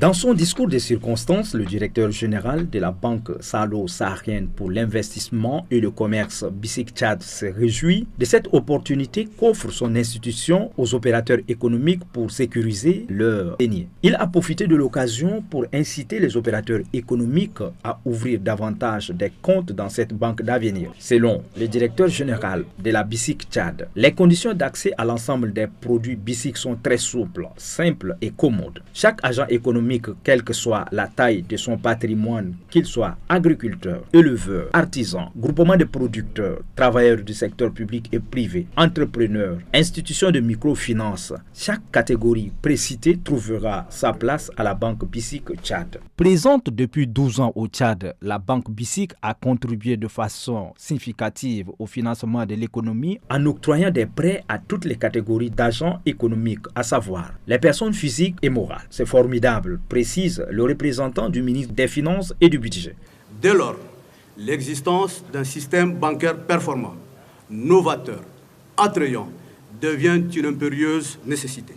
Dans son discours de circonstance, le directeur général de la Banque sahalo-saharienne pour l'investissement et le commerce BICIC Tchad se réjouit de cette opportunité qu'offre son institution aux opérateurs économiques pour sécuriser leurs deniers. Il a profité de l'occasion pour inciter les opérateurs économiques à ouvrir davantage des comptes dans cette banque d'avenir. Selon le directeur général de la BICIC Tchad, les conditions d'accès à l'ensemble des produits BICIC sont très souples, simples et commodes. Chaque agent économique, quelle que soit la taille de son patrimoine, qu'il soit agriculteur, éleveur, artisan, groupement de producteurs, travailleurs du secteur public et privé, entrepreneurs, institutions de microfinance, chaque catégorie précitée trouvera sa place à la banque BICIC Tchad. Présente depuis 12 ans au Tchad, la banque BICIC a contribué de façon significative au financement de l'économie en octroyant des prêts à toutes les catégories d'agents économiques, à savoir les personnes physiques et morales. C'est formidable, précise le représentant du ministre des Finances et du Budget. Dès lors, l'existence d'un système bancaire performant, novateur, attrayant, devient une impérieuse nécessité.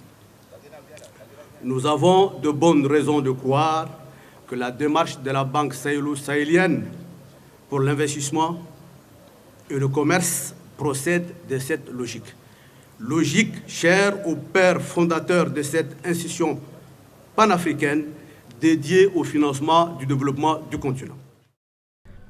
Nous avons de bonnes raisons de croire que la démarche de la Banque sahélo-sahélienne pour l'investissement et le commerce procède de cette logique. Logique chère au père fondateur de cette institution panafricaine dédiée au financement du développement du continent.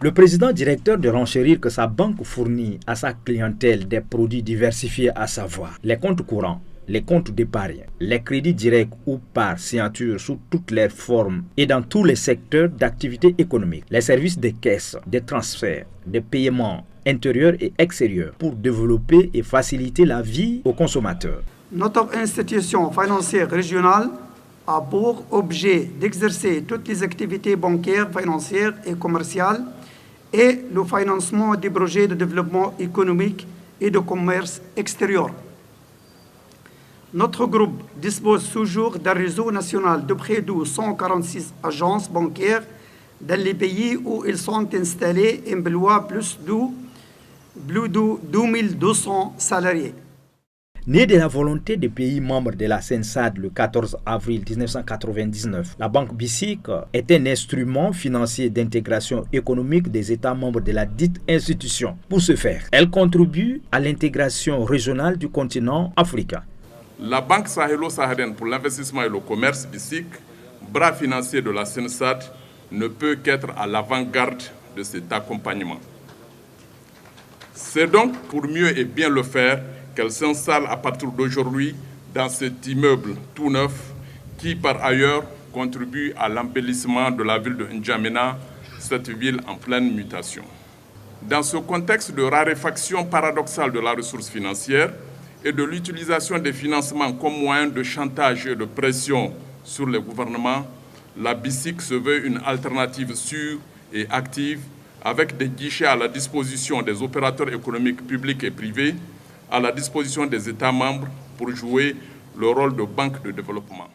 Le président directeur de renchérir que sa banque fournit à sa clientèle des produits diversifiés, à savoir les comptes courants, les comptes d'épargne, les crédits directs ou par signature sous toutes leurs formes et dans tous les secteurs d'activité économique, les services de caisse, des transferts, des paiements intérieurs et extérieurs pour développer et faciliter la vie aux consommateurs. Notre institution financière régionale a pour objet d'exercer toutes les activités bancaires, financières et commerciales et le financement des projets de développement économique et de commerce extérieur. Notre groupe dispose toujours d'un réseau national de près de 146 agences bancaires dans les pays où ils sont installés et emploient plus de 2200 salariés. Née de la volonté des pays membres de la CENSAD le 14 avril 1999, la banque BICIC est un instrument financier d'intégration économique des États membres de la dite institution. Pour ce faire, elle contribue à l'intégration régionale du continent africain. La Banque sahélo-saharienne pour l'investissement et le commerce BICIC, bras financier de la CENSAD, ne peut qu'être à l'avant-garde de cet accompagnement. C'est donc pour mieux et bien le faire qu'elle s'installe à partir d'aujourd'hui dans cet immeuble tout neuf qui, par ailleurs, contribue à l'embellissement de la ville de N'Djamena, cette ville en pleine mutation. Dans ce contexte de raréfaction paradoxale de la ressource financière et de l'utilisation des financements comme moyen de chantage et de pression sur les gouvernements, la BICIC se veut une alternative sûre et active avec des guichets à la disposition des opérateurs économiques publics et privés, à la disposition des États membres pour jouer le rôle de banque de développement.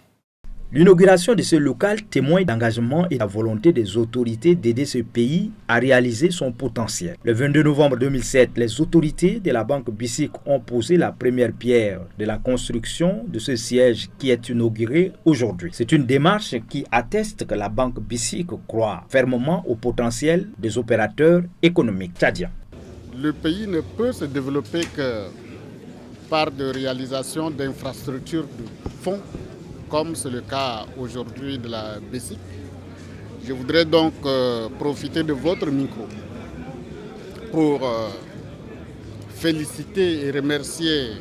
L'inauguration de ce local témoigne d'engagement et de la volonté des autorités d'aider ce pays à réaliser son potentiel. Le 22 novembre 2007, les autorités de la banque BICIC ont posé la première pierre de la construction de ce siège qui est inauguré aujourd'hui. C'est une démarche qui atteste que la banque BICIC croit fermement au potentiel des opérateurs économiques tchadiens. Le pays ne peut se développer que par de réalisation d'infrastructures de fonds, comme c'est le cas aujourd'hui de la BICIC. Je voudrais donc profiter de votre micro pour féliciter et remercier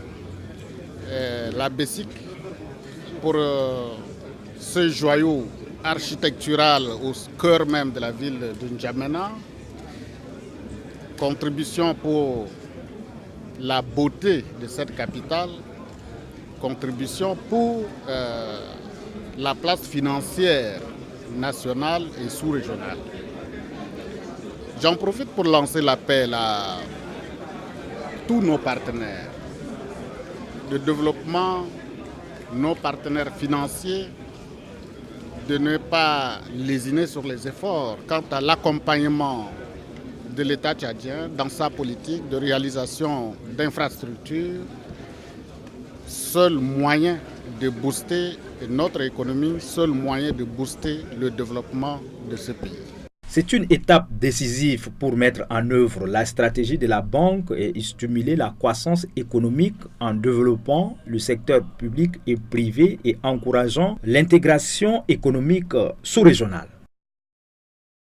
la BICIC pour ce joyau architectural au cœur même de la ville de N'Djamena. Contribution pour la beauté de cette capitale, contribution pour la place financière nationale et sous-régionale. J'en profite pour lancer l'appel à tous nos partenaires de développement, nos partenaires financiers, de ne pas lésiner sur les efforts quant à l'accompagnement de l'État tchadien dans sa politique de réalisation d'infrastructures, seul moyen de booster notre économie, seul moyen de booster le développement de ce pays. C'est une étape décisive pour mettre en œuvre la stratégie de la banque et stimuler la croissance économique en développant le secteur public et privé et encourageant l'intégration économique sous-régionale.